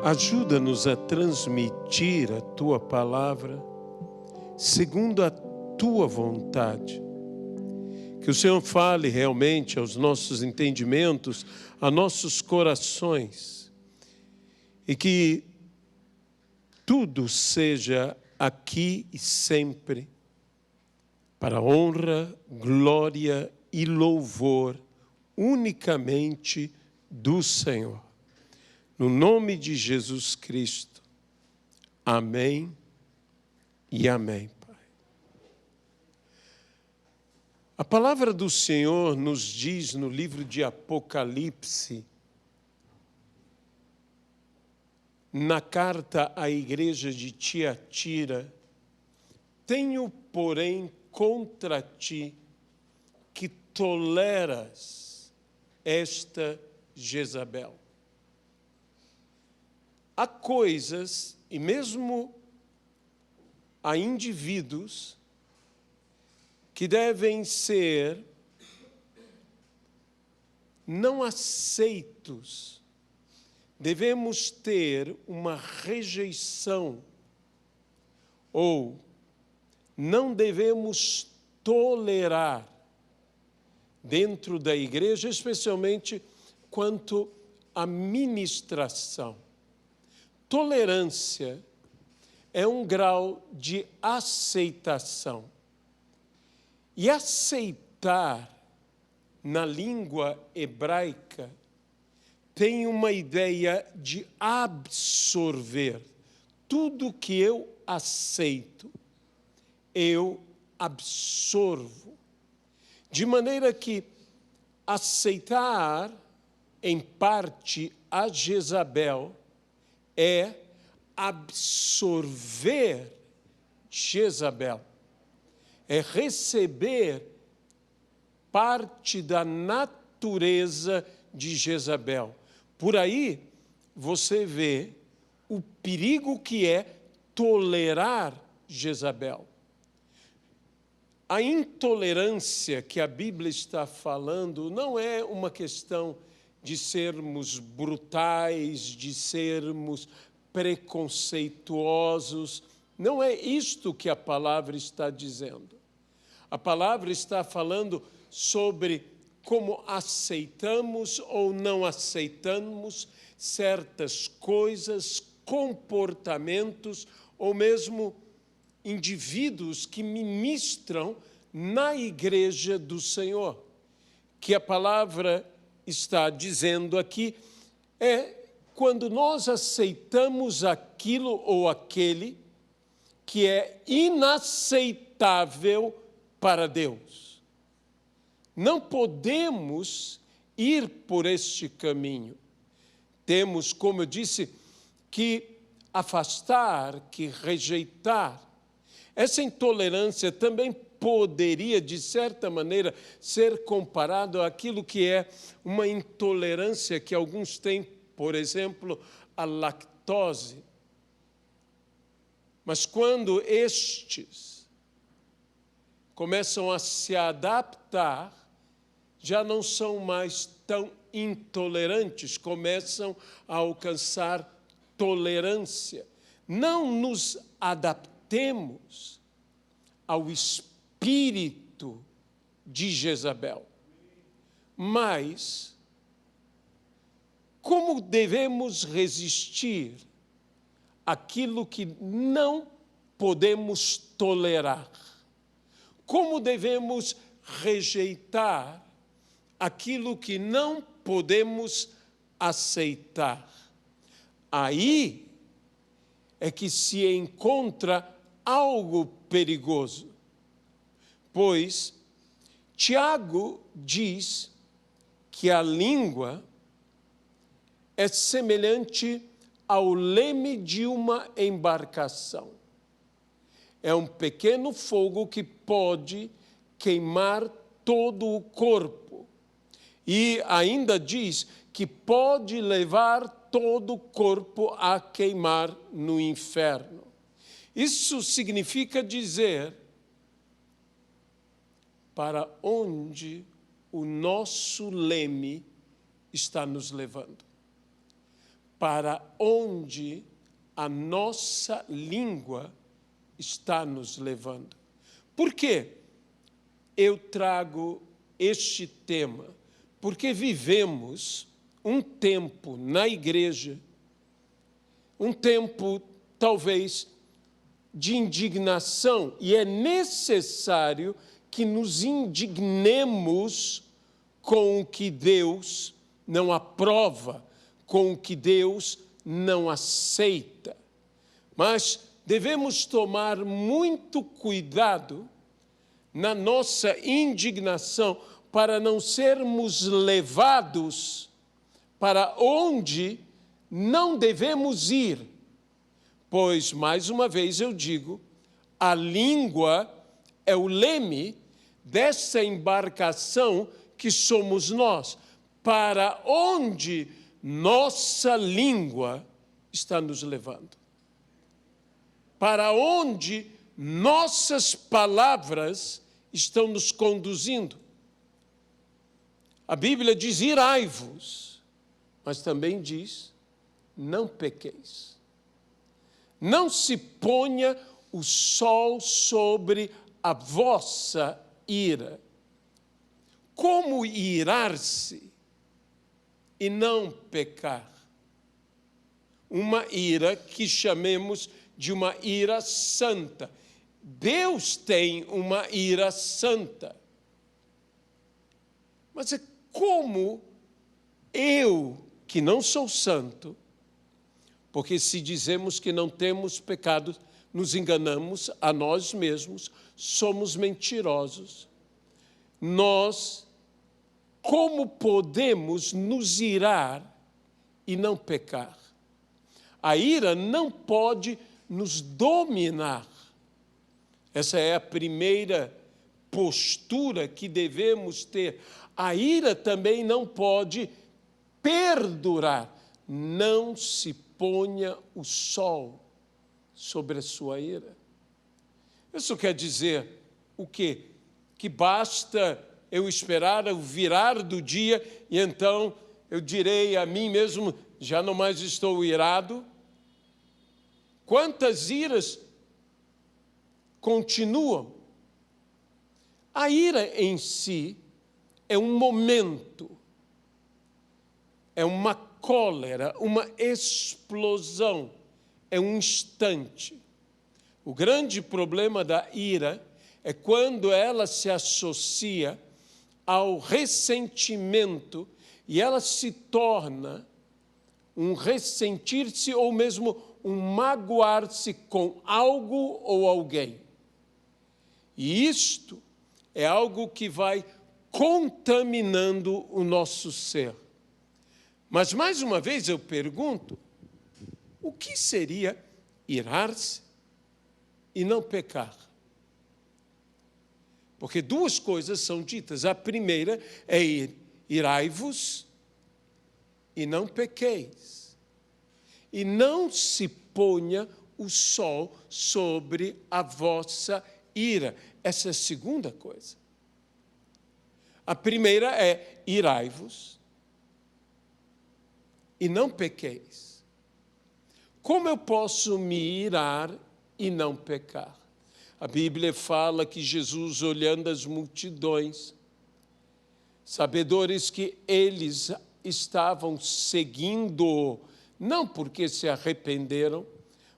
Ajuda-nos a transmitir a Tua palavra segundo a Tua vontade. Que o Senhor fale realmente aos nossos entendimentos, a nossos corações, e que tudo seja aqui e sempre para a honra, glória e louvor unicamente do Senhor. No nome de Jesus Cristo. Amém e amém, Pai. A palavra do Senhor nos diz no livro de Apocalipse, na carta à igreja de Tiatira: tenho, porém, contra ti que toleras esta Jezabel. Há coisas, e mesmo há indivíduos, que devem ser não aceitos. Devemos ter uma rejeição, ou não devemos tolerar dentro da igreja, especialmente quanto à ministração. Tolerância é um grau de aceitação. E aceitar, na língua hebraica, tem uma ideia de absorver. Tudo que eu aceito, eu absorvo. De maneira que aceitar, em parte, a Jezabel é absorver Jezabel. É receber parte da natureza de Jezabel. Por aí você vê o perigo que é tolerar Jezabel. A intolerância que a Bíblia está falando não é uma questão de sermos brutais, de sermos preconceituosos. Não é isto que a palavra está dizendo. A palavra está falando sobre como aceitamos ou não aceitamos certas coisas, comportamentos ou mesmo indivíduos que ministram na igreja do Senhor. Que a palavra está dizendo aqui é quando nós aceitamos aquilo ou aquele que é inaceitável para Deus. Não podemos ir por este caminho. Temos, como eu disse, que afastar, que rejeitar. Essa intolerância também poderia, de certa maneira, ser comparado àquilo que é uma intolerância que alguns têm, por exemplo, à lactose. Mas quando estes começam a se adaptar, já não são mais tão intolerantes, começam a alcançar tolerância. Não nos adaptemos ao espírito de Jezabel, mas como devemos resistir àquilo que não podemos tolerar? Como devemos rejeitar aquilo que não podemos aceitar? Aí é que se encontra algo perigoso, pois Tiago diz que a língua é semelhante ao leme de uma embarcação. É um pequeno fogo que pode queimar todo o corpo. E ainda diz que pode levar todo o corpo a queimar no inferno. Isso significa dizer para onde o nosso leme está nos levando. para onde a nossa língua está nos levando. Por quê eu trago este tema? Porque vivemos um tempo na igreja, um tempo talvez de indignação, e é necessário que nos indignemos com o que Deus não aprova, com o que Deus não aceita. Mas devemos tomar muito cuidado na nossa indignação para não sermos levados para onde não devemos ir. Pois, mais uma vez eu digo, a língua é o leme dessa embarcação que somos nós, para onde nossa língua está nos levando. Para onde nossas palavras estão nos conduzindo. A Bíblia diz, irai-vos, mas também diz, não pequeis. Não se ponha o sol sobre a vossa ira. Como irar-se e não pecar? Uma ira que chamemos de uma ira santa. Deus tem uma ira santa. Mas é como eu, que não sou santo, porque se dizemos que não temos pecado, nos enganamos a nós mesmos, somos mentirosos. Nós, como podemos nos irar e não pecar? A ira não pode nos dominar. Essa é a primeira postura que devemos ter. A ira também não pode perdurar. Não se ponha o sol sobre a sua ira. Isso quer dizer o quê? Que basta eu esperar o virar do dia e então eu direi a mim mesmo, já não mais estou irado? Quantas iras continuam? A ira em si é um momento, é uma cólera, uma explosão, é um instante. O grande problema da ira é quando ela se associa ao ressentimento e ela se torna um ressentir-se ou mesmo um magoar-se com algo ou alguém. E isto é algo que vai contaminando o nosso ser. Mas, mais uma vez, eu pergunto, o que seria irar-se e não pecar? Porque duas coisas são ditas. A primeira é irai-vos e não pequeis. E não se ponha o sol sobre a vossa ira. Essa é a segunda coisa. A primeira é irai-vos e não pequeis. Como eu posso me irar e não pecar? A Bíblia fala que Jesus, olhando as multidões, sabedores que eles estavam seguindo, não porque se arrependeram,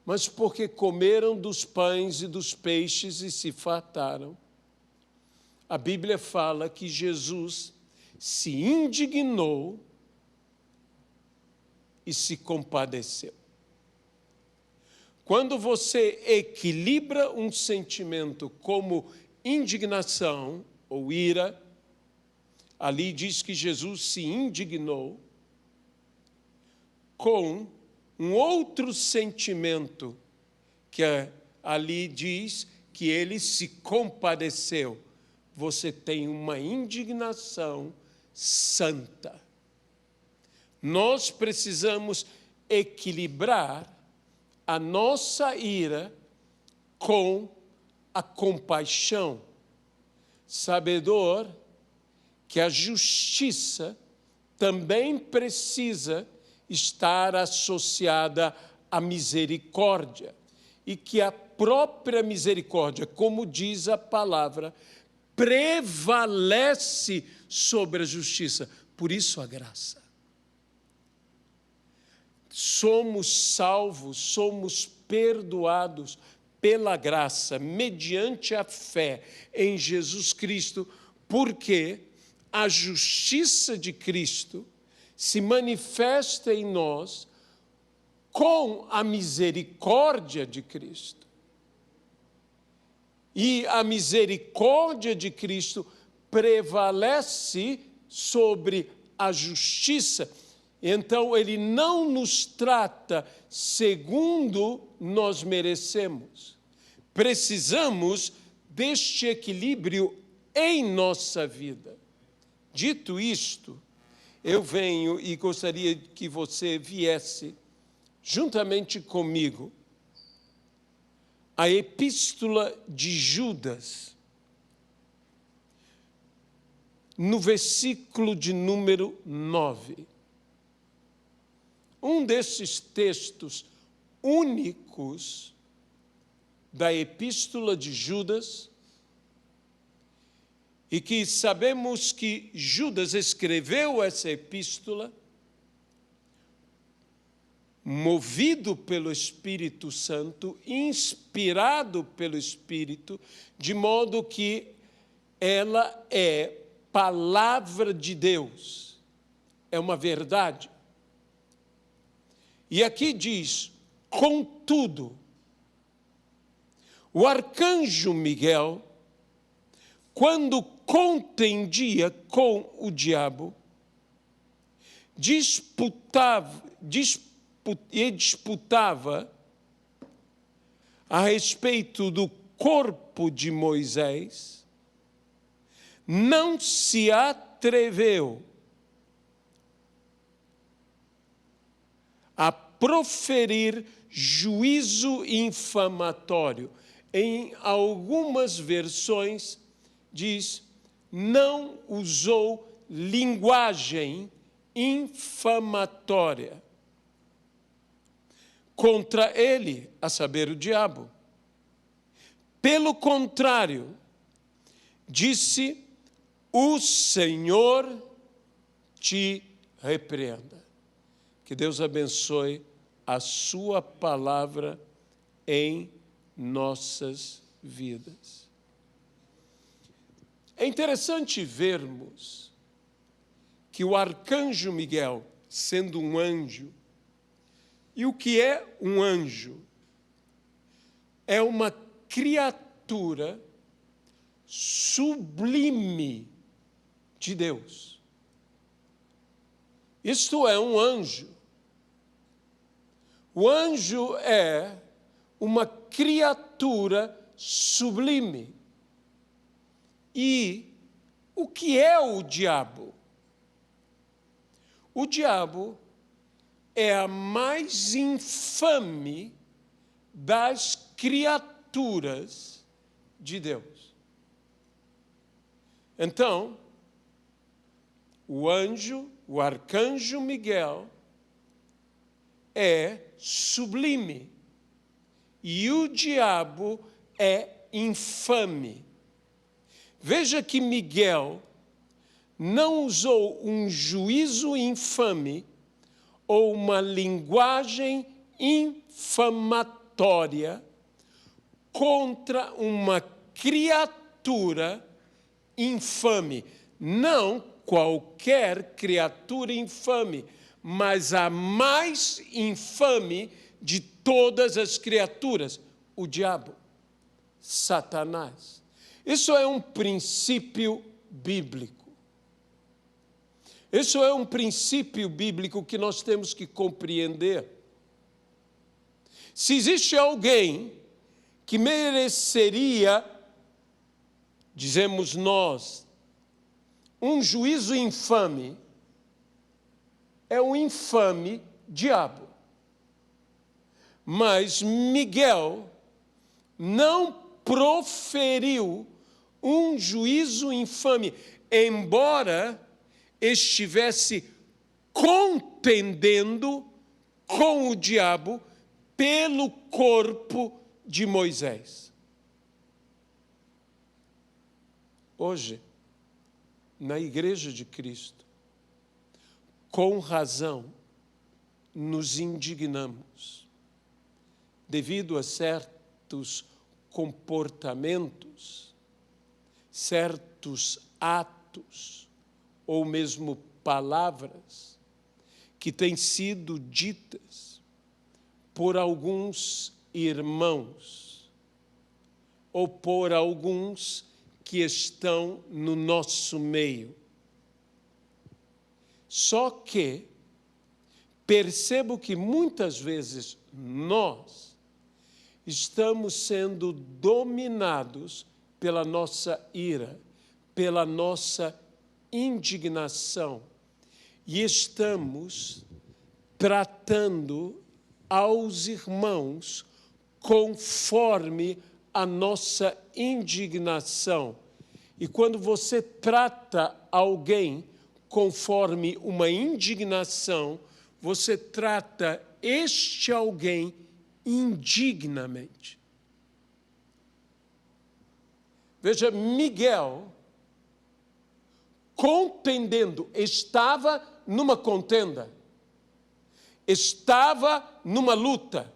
mas porque comeram dos pães e dos peixes e se fartaram. A Bíblia fala que Jesus se indignou e se compadeceu. Quando você equilibra um sentimento como indignação ou ira, ali diz que Jesus se indignou, com um outro sentimento que ali diz que ele se compadeceu. Você tem uma indignação santa. Nós precisamos equilibrar a nossa ira com a compaixão, sabedor que a justiça também precisa estar associada à misericórdia. E que a própria misericórdia, como diz a palavra, prevalece sobre a justiça. Por isso a graça. Somos salvos, somos perdoados pela graça, mediante a fé em Jesus Cristo, porque a justiça de Cristo se manifesta em nós com a misericórdia de Cristo. E a misericórdia de Cristo prevalece sobre a justiça. Então, ele não nos trata segundo nós merecemos. Precisamos deste equilíbrio em nossa vida. Dito isto, eu venho e gostaria que você viesse juntamente comigo a Epístola de Judas, no versículo de número 9. Um desses textos únicos da Epístola de Judas, e que sabemos que Judas escreveu essa epístola movido pelo Espírito Santo, inspirado pelo Espírito, de modo que ela é palavra de Deus, é uma verdade. E aqui diz, contudo, o arcanjo Miguel, quando contendia com o diabo, disputava a respeito do corpo de Moisés, não se atreveu a proferir juízo infamatório. Em algumas versões diz, não usou linguagem infamatória contra ele, a saber, o diabo. Pelo contrário, disse, o Senhor te repreenda. Que Deus abençoe a sua palavra em nossas vidas. É interessante vermos que o arcanjo Miguel, sendo um anjo, e o que é um anjo? É uma criatura sublime de Deus. Isto é um anjo. O anjo é uma criatura sublime. E o que é o diabo? O diabo é a mais infame das criaturas de Deus. Então, o anjo, o arcanjo Miguel, é sublime e o diabo é infame. Veja que Miguel não usou um juízo infame ou uma linguagem infamatória contra uma criatura infame. Não qualquer criatura infame, mas a mais infame de todas as criaturas, o diabo, Satanás. Isso é um princípio bíblico. Isso é um princípio bíblico que nós temos que compreender. Se existe alguém que mereceria, dizemos nós, um juízo infame, é o infame diabo. Mas Miguel não proferiu um juízo infame, embora estivesse contendendo com o diabo pelo corpo de Moisés. Hoje, na Igreja de Cristo, com razão, nos indignamos devido a certos comportamentos, certos atos, ou mesmo palavras que têm sido ditas por alguns irmãos ou por alguns que estão no nosso meio. Só que percebo que muitas vezes nós estamos sendo dominados pela nossa ira, pela nossa indignação, e estamos tratando aos irmãos conforme a nossa indignação. E quando você trata alguém conforme uma indignação, você trata este alguém indignamente. Veja, Miguel, contendendo, estava numa contenda, estava numa luta,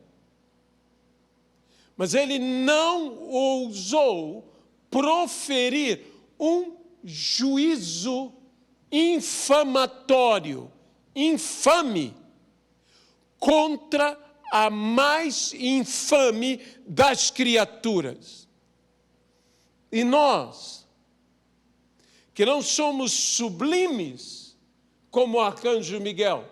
mas ele não ousou proferir um juízo infamatório, infame, contra a mais infame das criaturas. E nós, que não somos sublimes como o arcanjo Miguel,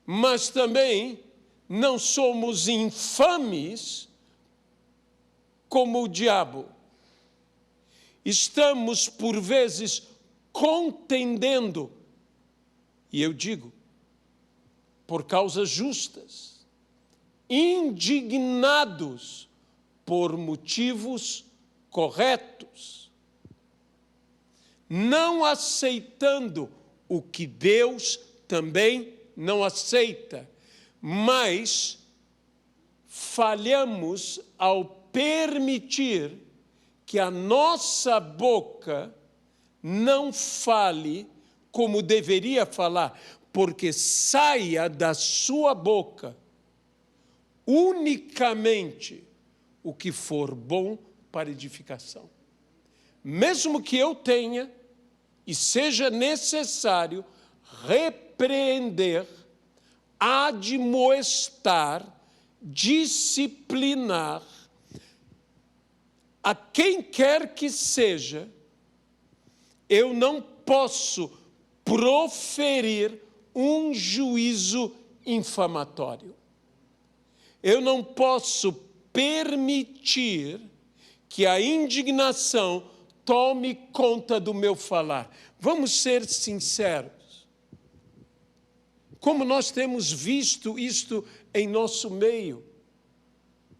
mas também não somos infames como o diabo. Estamos, por vezes, contendendo, e eu digo, por causas justas, indignados por motivos corretos, não aceitando o que Deus também não aceita, mas falhamos ao permitir que a nossa boca não fale como deveria falar, porque saia da sua boca unicamente o que for bom para edificação. Mesmo que eu tenha e seja necessário repreender, admoestar, disciplinar a quem quer que seja, eu não posso proferir um juízo infamatório. Eu não posso permitir que a indignação tome conta do meu falar. Vamos ser sinceros. Como nós temos visto isto em nosso meio,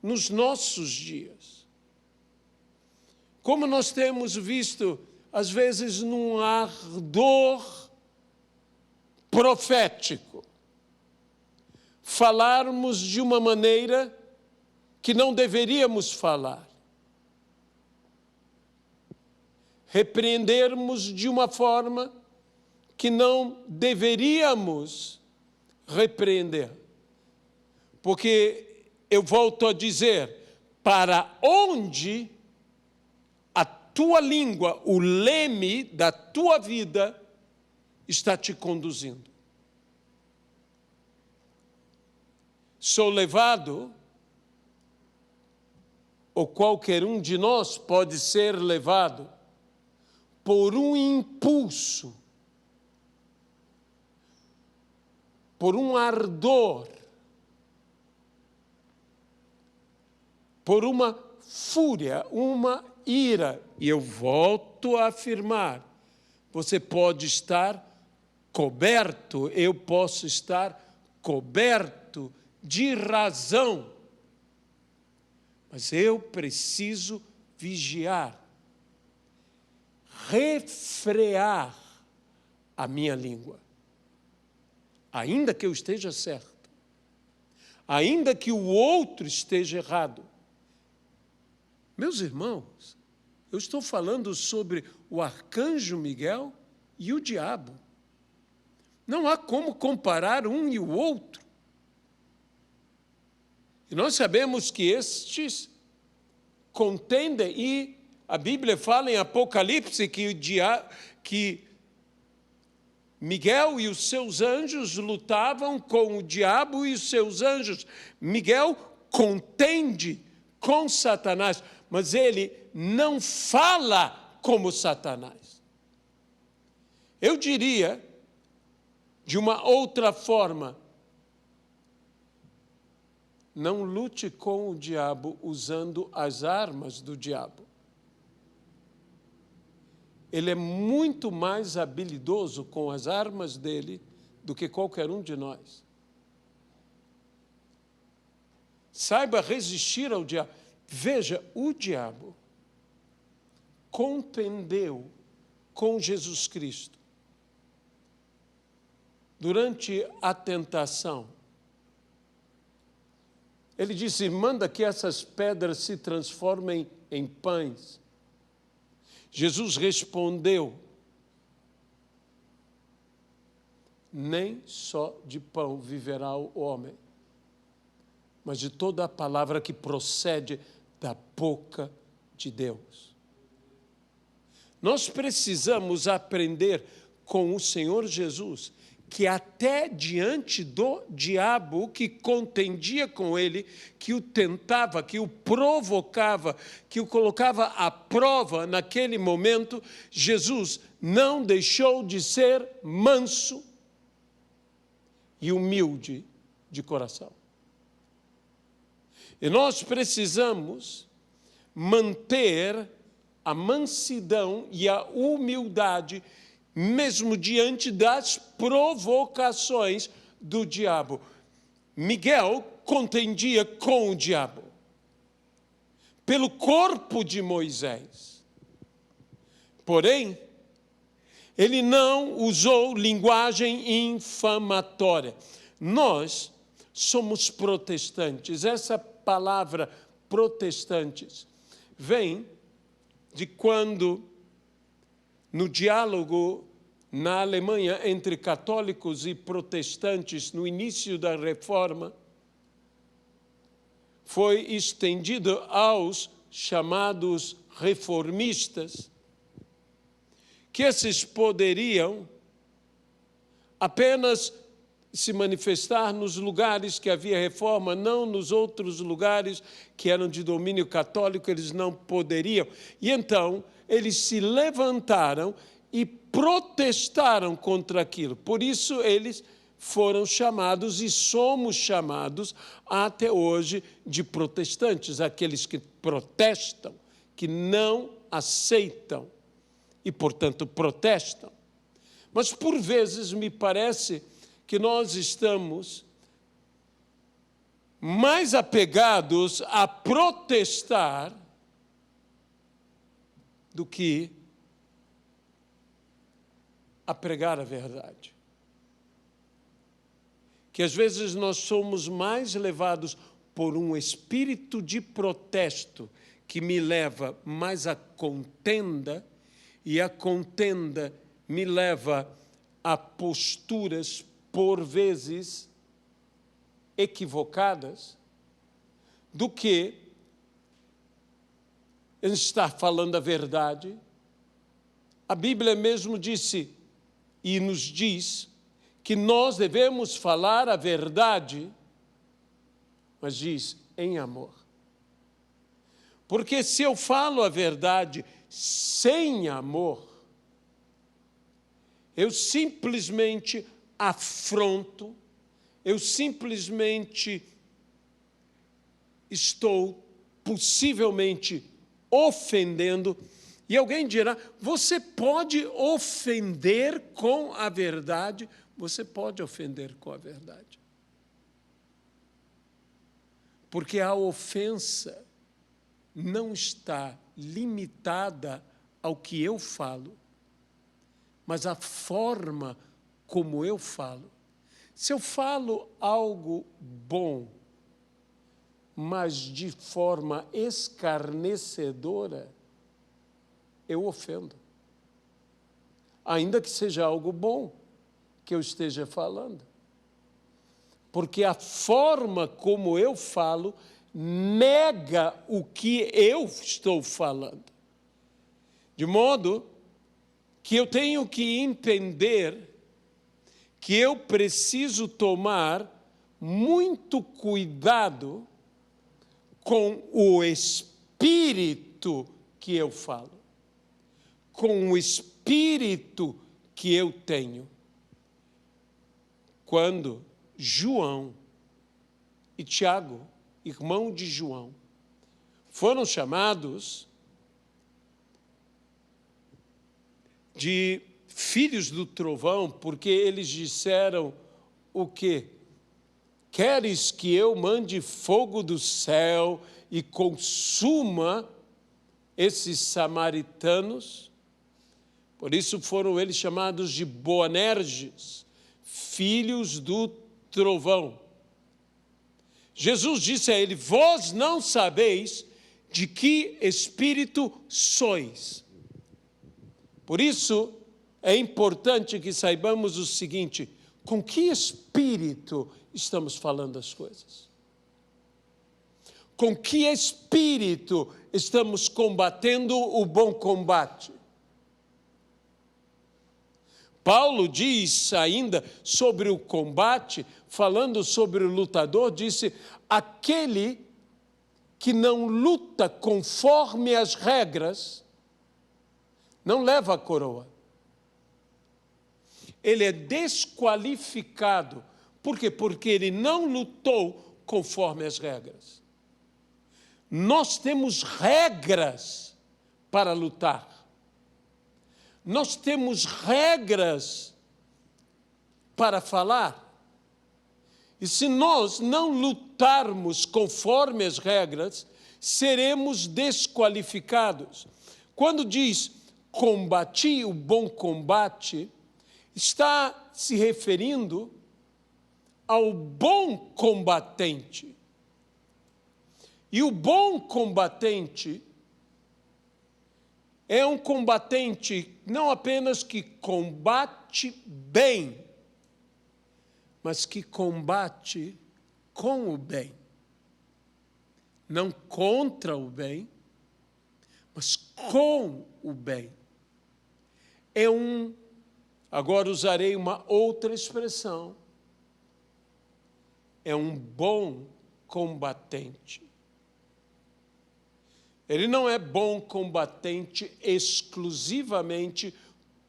nos nossos dias. Como nós temos visto, às vezes, num ardor profético, falarmos de uma maneira que não deveríamos falar. Repreendermos de uma forma que não deveríamos repreender. Porque, eu volto a dizer, para onde a tua língua, o leme da tua vida, está te conduzindo. Sou levado, ou qualquer um de nós pode ser levado, por um impulso, por um ardor, por uma fúria, uma ira. E eu volto a afirmar, você pode estar coberto, eu posso estar coberto de razão, mas eu preciso vigiar, refrear a minha língua. Ainda que eu esteja certo, ainda que o outro esteja errado. Meus irmãos, eu estou falando sobre o arcanjo Miguel e o diabo. Não há como comparar um e o outro. E nós sabemos que estes contendem, e a Bíblia fala em Apocalipse que Miguel e os seus anjos lutavam com o diabo e os seus anjos. Miguel contende com Satanás, mas ele não fala como Satanás. Eu diria, de uma outra forma, não lute com o diabo usando as armas do diabo. Ele é muito mais habilidoso com as armas dele do que qualquer um de nós. Saiba resistir ao diabo. Veja, o diabo contendeu com Jesus Cristo durante a tentação. Ele disse: manda que essas pedras se transformem em pães. Jesus respondeu: nem só de pão viverá o homem, mas de toda a palavra que procede da boca de Deus. Nós precisamos aprender com o Senhor Jesus que até diante do diabo que contendia com ele, que o tentava, que o provocava, que o colocava à prova naquele momento, Jesus não deixou de ser manso e humilde de coração. E nós precisamos manter a mansidão e a humildade mesmo diante das provocações do diabo. Miguel contendia com o diabo pelo corpo de Moisés. Porém, ele não usou linguagem infamatória. Nós somos protestantes. Essa palavra protestantes vem de quando, no diálogo na Alemanha entre católicos e protestantes, no início da Reforma, foi estendido aos chamados reformistas, que esses poderiam apenas se manifestar nos lugares que havia reforma, não nos outros lugares que eram de domínio católico, eles não poderiam. E então, eles se levantaram e protestaram contra aquilo. Por isso, eles foram chamados e somos chamados até hoje de protestantes, aqueles que protestam, que não aceitam e, portanto, protestam. Mas, por vezes, me parece que nós estamos mais apegados a protestar do que a pregar a verdade. Que às vezes nós somos mais levados por um espírito de protesto que me leva mais à contenda, e a contenda me leva a posturas, por vezes, equivocadas, do que estar falando a verdade. A Bíblia mesmo disse e nos diz que nós devemos falar a verdade, mas diz em amor. Porque se eu falo a verdade sem amor, eu simplesmente afronto, eu simplesmente estou possivelmente ofendendo. E alguém dirá: você pode ofender com a verdade? Você pode ofender com a verdade. Porque a ofensa não está limitada ao que eu falo, mas a forma como eu falo. Se eu falo algo bom, mas de forma escarnecedora, eu ofendo. Ainda que seja algo bom que eu esteja falando. Porque a forma como eu falo nega o que eu estou falando. De modo que eu tenho que entender que eu preciso tomar muito cuidado com o espírito que eu falo, com o espírito que eu tenho. Quando João e Tiago, irmão de João, foram chamados de filhos do trovão, porque eles disseram o quê? Queres que eu mande fogo do céu e consuma esses samaritanos? Por isso foram eles chamados de Boanerges, filhos do trovão. Jesus disse a ele: vós não sabeis de que espírito sois. Por isso, é importante que saibamos o seguinte: com que espírito estamos falando as coisas? Com que espírito estamos combatendo o bom combate? Paulo diz ainda sobre o combate, falando sobre o lutador, disse: aquele que não luta conforme as regras, não leva a coroa. Ele é desqualificado. Por quê? Porque ele não lutou conforme as regras. Nós temos regras para lutar. Nós temos regras para falar. E se nós não lutarmos conforme as regras, seremos desqualificados. Quando diz combati o bom combate, está se referindo ao bom combatente. E o bom combatente é um combatente não apenas que combate bem, mas que combate com o bem. Não contra o bem, mas com o bem. Agora usarei uma outra expressão. É um bom combatente. Ele não é bom combatente exclusivamente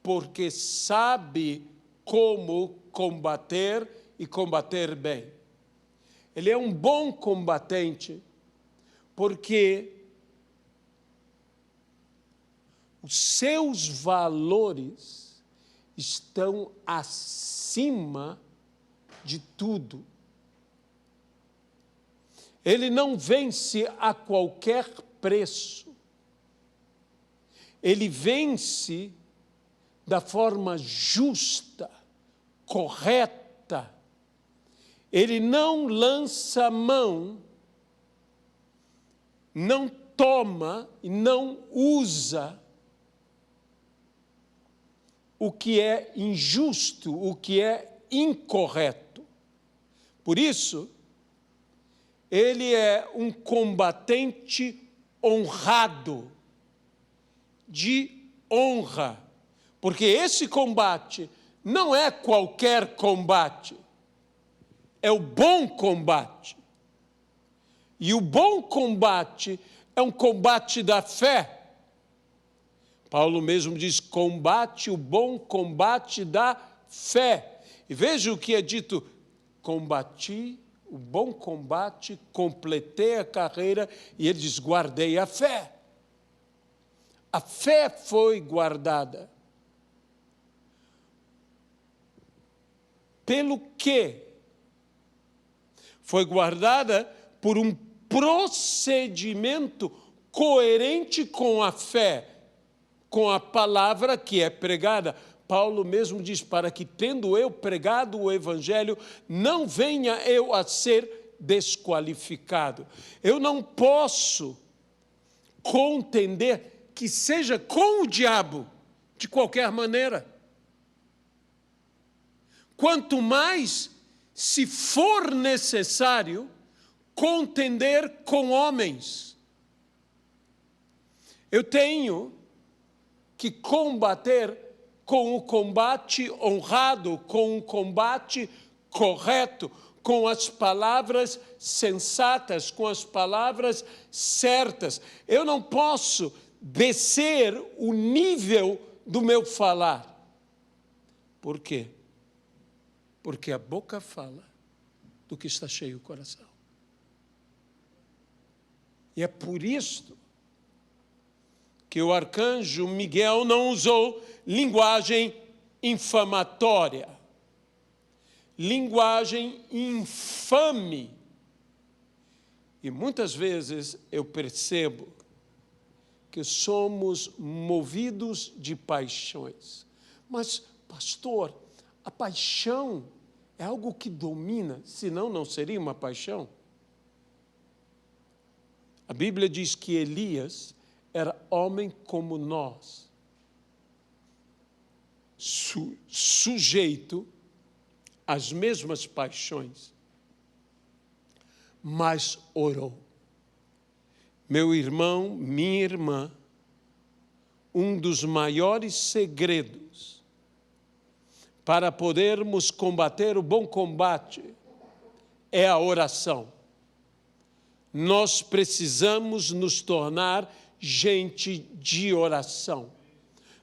porque sabe como combater e combater bem. Ele é um bom combatente porque os seus valores estão acima de tudo. Ele não vence a qualquer preço. Ele vence da forma justa, correta. Ele não lança mão, não toma e não usa o que é injusto, o que é incorreto. Por isso, ele é um combatente honrado, de honra, porque esse combate não é qualquer combate, é o bom combate. E o bom combate é um combate da fé. Paulo mesmo diz: combate o bom combate da fé. E veja o que é dito: combati o bom combate, completei a carreira, e ele diz: guardei a fé. A fé foi guardada. Pelo quê? Foi guardada por um procedimento coerente com a fé, com a palavra que é pregada. Paulo mesmo diz, para que tendo eu pregado o Evangelho, não venha eu a ser desqualificado. Eu não posso contender que seja com o diabo, de qualquer maneira. Quanto mais, se for necessário, contender com homens. Eu tenho que combater com o combate honrado, com o combate correto, com as palavras sensatas, com as palavras certas. Eu não posso descer o nível do meu falar. Por quê? Porque a boca fala do que está cheio o coração. E é por isso que o arcanjo Miguel não usou linguagem infamatória, linguagem infame. E muitas vezes eu percebo que somos movidos de paixões. Mas, pastor, a paixão é algo que domina, senão não seria uma paixão. A Bíblia diz que Elias era homem como nós, sujeito às mesmas paixões, mas orou. Meu irmão, minha irmã, um dos maiores segredos para podermos combater o bom combate é a oração. Nós precisamos nos tornar gente de oração.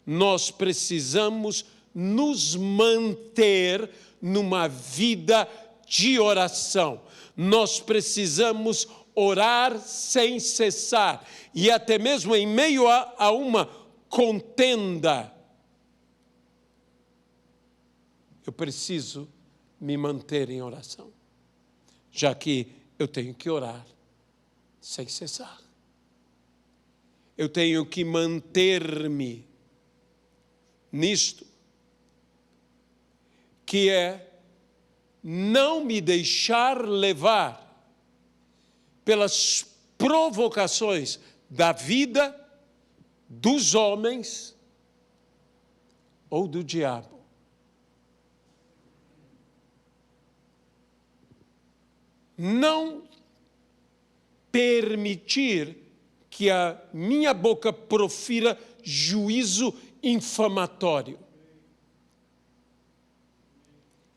Nós precisamos nos manter numa vida de oração. Nós precisamos orar sem cessar. E até mesmo em meio a uma contenda, eu preciso me manter em oração, já que eu tenho que orar sem cessar. Eu tenho que manter-me nisto, que é não me deixar levar pelas provocações da vida, dos homens ou do diabo. Não permitir que a minha boca profira juízo infamatório.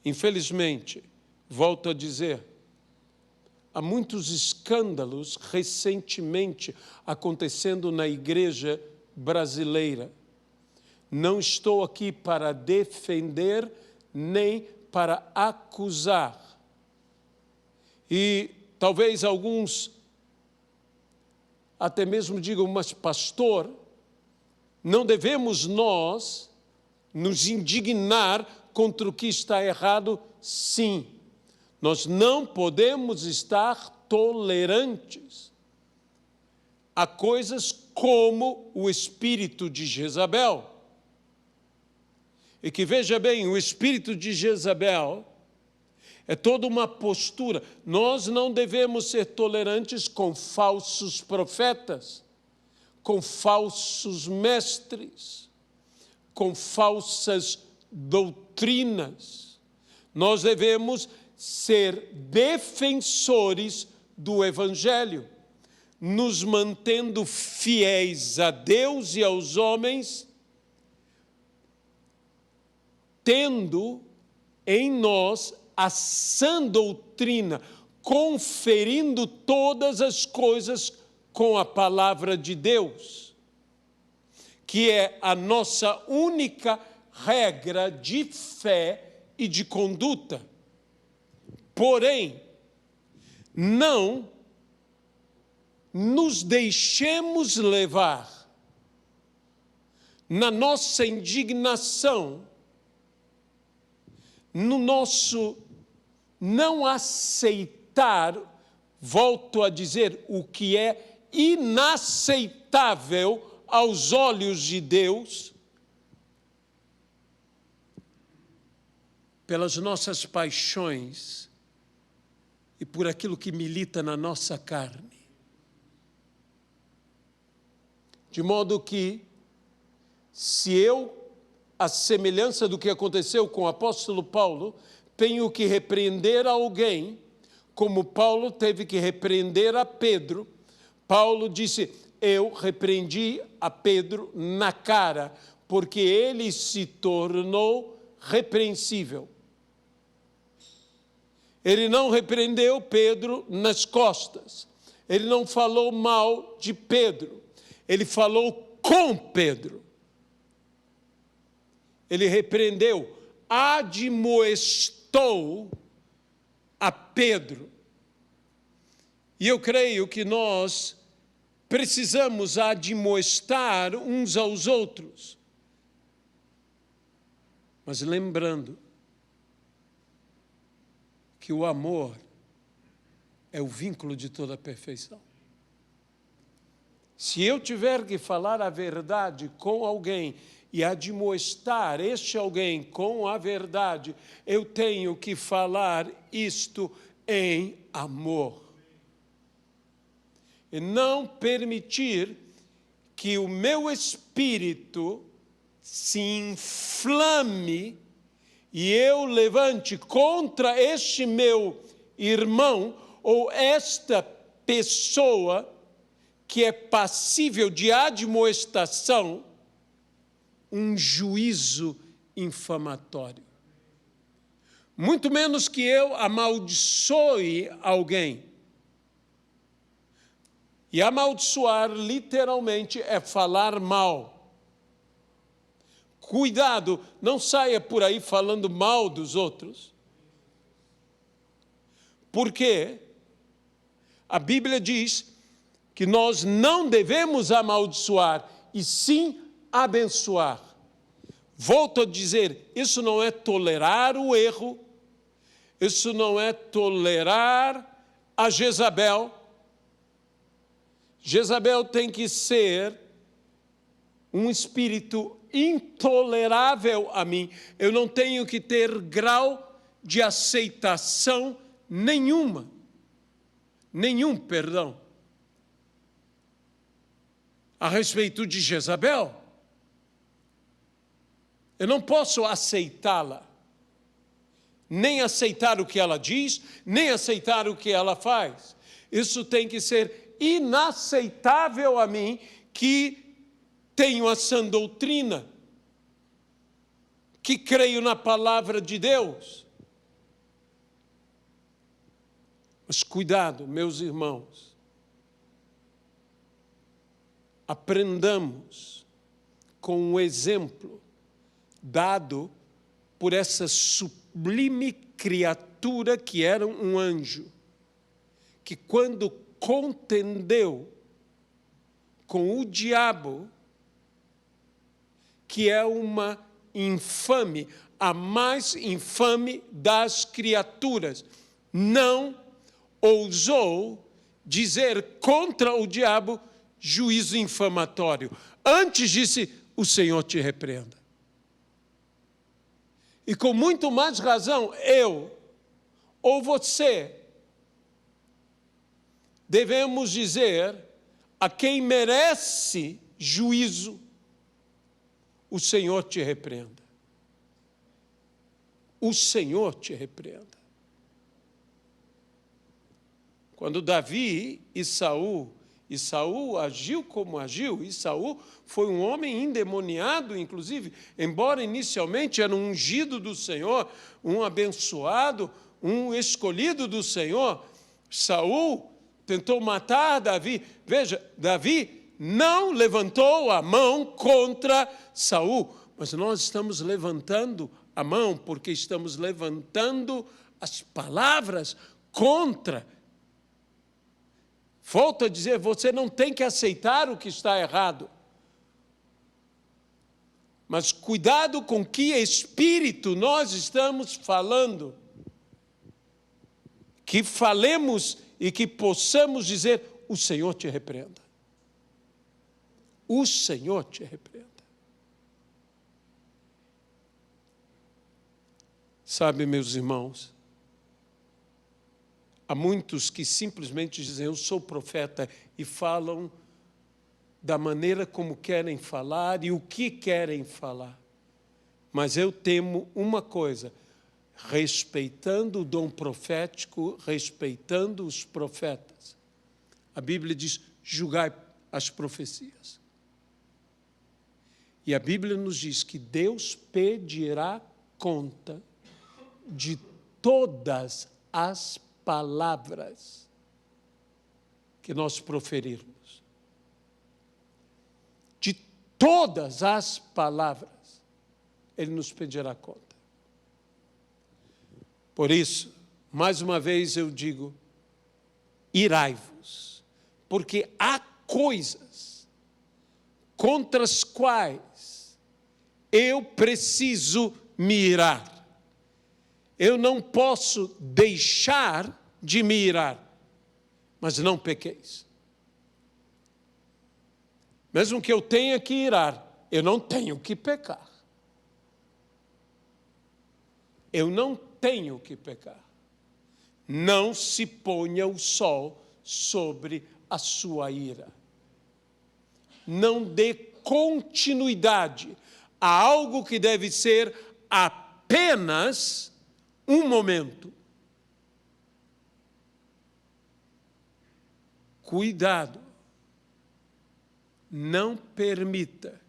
Infelizmente, volto a dizer, há muitos escândalos recentemente acontecendo na igreja brasileira. Não estou aqui para defender nem para acusar. E talvez alguns até mesmo digam, mas pastor, não devemos nós nos indignar contra o que está errado? Sim, nós não podemos estar tolerantes a coisas como o espírito de Jezabel. E que veja bem, o espírito de Jezabel é toda uma postura. Nós não devemos ser tolerantes com falsos profetas, com falsos mestres, com falsas doutrinas. Nós devemos ser defensores do Evangelho, nos mantendo fiéis a Deus e aos homens, tendo em nós a sã doutrina, conferindo todas as coisas com a palavra de Deus, que é a nossa única regra de fé e de conduta. Porém, não nos deixemos levar na nossa indignação, no nosso não aceitar, volto a dizer, o que é inaceitável aos olhos de Deus, pelas nossas paixões e por aquilo que milita na nossa carne. De modo que, se eu, à semelhança do que aconteceu com o apóstolo Paulo, tenho que repreender alguém, como Paulo teve que repreender a Pedro, Paulo disse: eu repreendi a Pedro na cara, porque ele se tornou repreensível. Ele não repreendeu Pedro nas costas. Ele não falou mal de Pedro. Ele falou com Pedro. Ele repreendeu, admoestou a Pedro. E eu creio que nós precisamos admoestar uns aos outros. Mas lembrando que o amor é o vínculo de toda a perfeição. Se eu tiver que falar a verdade com alguém e admoestar este alguém com a verdade, eu tenho que falar isto em amor. E não permitir que o meu espírito se inflame e eu levante contra este meu irmão ou esta pessoa que é passível de admoestação, um juízo infamatório. Muito menos que eu amaldiçoe alguém. E amaldiçoar, literalmente, é falar mal. Cuidado, não saia por aí falando mal dos outros. Porque a Bíblia diz que nós não devemos amaldiçoar, e sim abençoar. Volto a dizer, isso não é tolerar o erro, isso não é tolerar a Jezabel. Jezabel tem que ser um espírito intolerável a mim. Eu não tenho que ter grau de aceitação nenhum, a respeito de Jezabel. Eu não posso aceitá-la, nem aceitar o que ela diz, nem aceitar o que ela faz. Isso tem que ser inaceitável a mim, que tenho a sã doutrina, que creio na palavra de Deus. Mas cuidado, meus irmãos, aprendamos com o exemplo dado por essa sublime criatura que era um anjo, que quando contendeu com o diabo, que é uma infame, a mais infame das criaturas, não ousou dizer contra o diabo juízo infamatório. Antes disse: o Senhor te repreenda. E com muito mais razão, eu ou você devemos dizer a quem merece juízo: o Senhor te repreenda. O Senhor te repreenda. Quando Davi e Saul agiu como agiu, e Saul foi um homem endemoniado, inclusive, embora inicialmente era um ungido do Senhor, um abençoado, um escolhido do Senhor, Saul tentou matar Davi. Veja, Davi não levantou a mão contra Saul, mas nós estamos levantando a mão porque estamos levantando as palavras contra. Volto a dizer, você não tem que aceitar o que está errado. Mas cuidado com que espírito nós estamos falando. Que falemos e que possamos dizer: o Senhor te repreenda. O Senhor te repreenda. Sabe, meus irmãos, há muitos que simplesmente dizem, eu sou profeta, e falam da maneira como querem falar e o que querem falar. Mas eu temo uma coisa, respeitando o dom profético, respeitando os profetas. A Bíblia diz, julgai as profecias. E a Bíblia nos diz que Deus pedirá conta de todas as palavras que nós proferirmos. De todas as palavras, Ele nos pedirá conta. Por isso, mais uma vez eu digo, irai-vos, porque há coisas contra as quais eu preciso me irar. Eu não posso deixar de me irar, mas não pequeis. Mesmo que eu tenha que irar, eu não tenho que pecar. Eu não tenho que pecar. Não se ponha o sol sobre a sua ira. Não dê continuidade a algo que deve ser apenas um momento. Cuidado. Não permita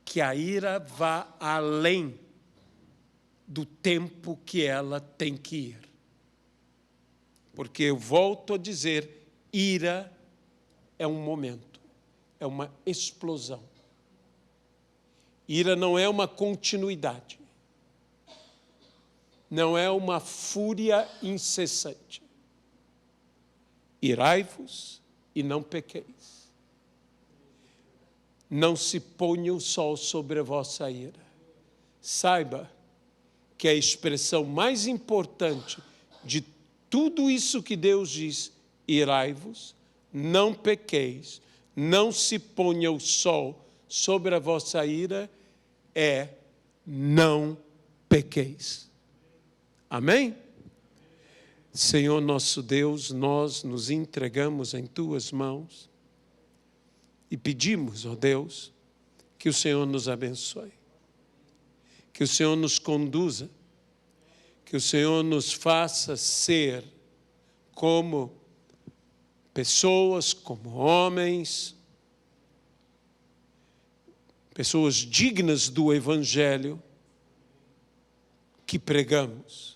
que a ira vá além do tempo que ela tem que ir. Porque eu volto a dizer, ira é um momento, é uma explosão. Ira não é uma continuidade. Não é uma fúria incessante. Irai-vos e não pequeis. Não se ponha o sol sobre a vossa ira. Saiba que a expressão mais importante de tudo isso que Deus diz, irai-vos, não pequeis, não se ponha o sol sobre a vossa ira, é não pequeis. Amém? Senhor nosso Deus, nós nos entregamos em Tuas mãos e pedimos, ó Deus, que o Senhor nos abençoe, que o Senhor nos conduza, que o Senhor nos faça ser como pessoas, como homens, pessoas dignas do Evangelho que pregamos.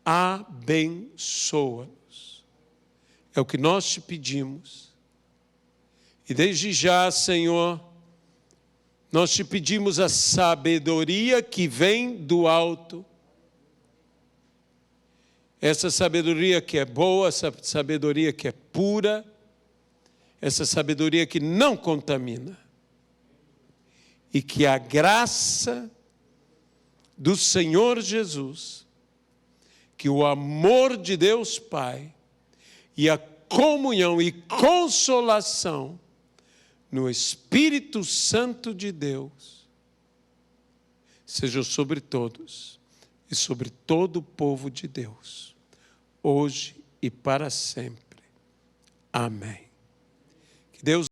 Abençoa-nos. É o que nós te pedimos. E desde já, Senhor, nós te pedimos a sabedoria que vem do alto. Essa sabedoria que é boa, essa sabedoria que é pura, essa sabedoria que não contamina. E que a graça do Senhor Jesus, que o amor de Deus Pai e a comunhão e consolação no Espírito Santo de Deus sejam sobre todos e sobre todo o povo de Deus, hoje e para sempre. Amém. Que Deus